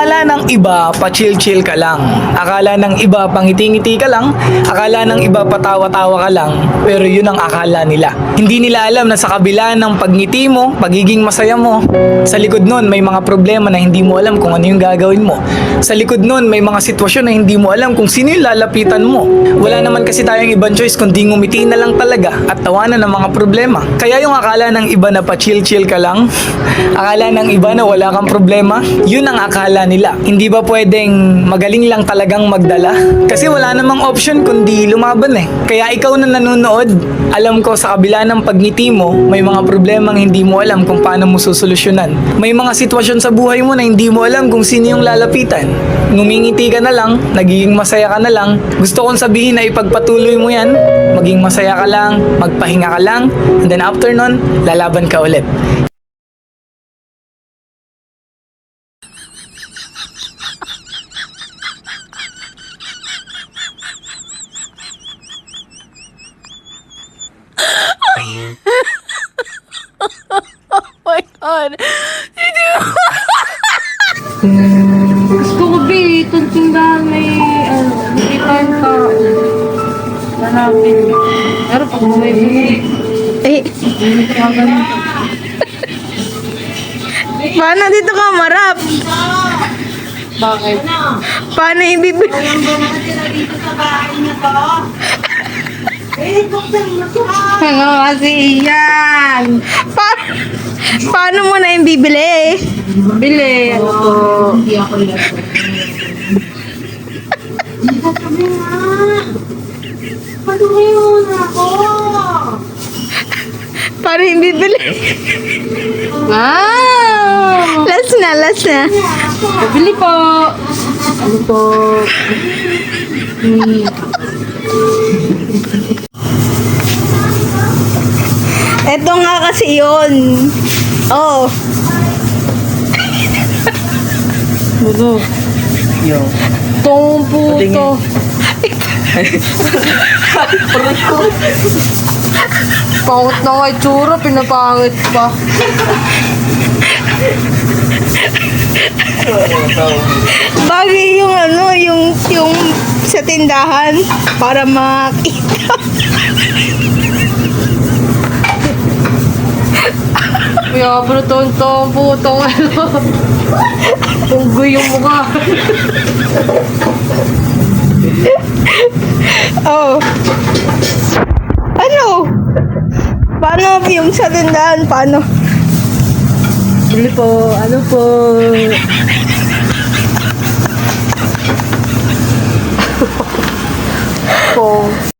Akala ng iba, pa-chill-chill ka lang. Akala ng iba, pangiti-ngiti ka lang. Akala ng iba, patawa-tawa ka lang. Pero yun ang akala nila. Hindi nila alam na sa kabila ng pagngiti mo, pagiging masaya mo, sa likod nun may mga problema na hindi mo alam kung ano yung gagawin mo. Sa likod nun may mga sitwasyon na hindi mo alam kung sino yung lalapitan mo. Wala naman kasi tayong ibang choice kundi ngumiti na lang talaga at tawanan ng mga problema. Kaya yung akala ng iba na pa-chill-chill ka lang, akala ng iba na wala kang problema, yun ang akala nila. Hindi ba pwedeng magaling lang talagang magdala? Kasi wala namang option kundi lumaban eh. Kaya ikaw na nanonood, alam ko sa kabila ng pagngiti mo, may mga problemang hindi mo alam kung paano mo susolusyonan. May mga sitwasyon sa buhay mo na hindi mo alam kung sino yung lalapitan. Ngumingiti ka na lang, nagiging masaya ka na lang. Gusto kong sabihin na ipagpatuloy mo yan, maging masaya ka lang, magpahinga ka lang, and then after nun, lalaban ka ulit. Oh my God. Gusto ko ba itong tindahan may hindi tayong tao. Hanapin. Pero pag may Eh, paano dito ka marap? bakit? Paano ibibig? Ano kasi yan? Paano mo na yung bibili? Bili. Ano to? Paano yung bibili? Wow! Last na. Bili po. Ano po? Eto nga kasi yun. Oh. Ano? Yo. Tong puto. Pangit na nga itsura, pinapangit pa. Bagay yung yung sa tindahan para makita. Kaya pero tong putong ano. Unggoy yung mukha. Oh. Ano? Paano yung sa tindahan? Paano? Bili po, ano po? Po.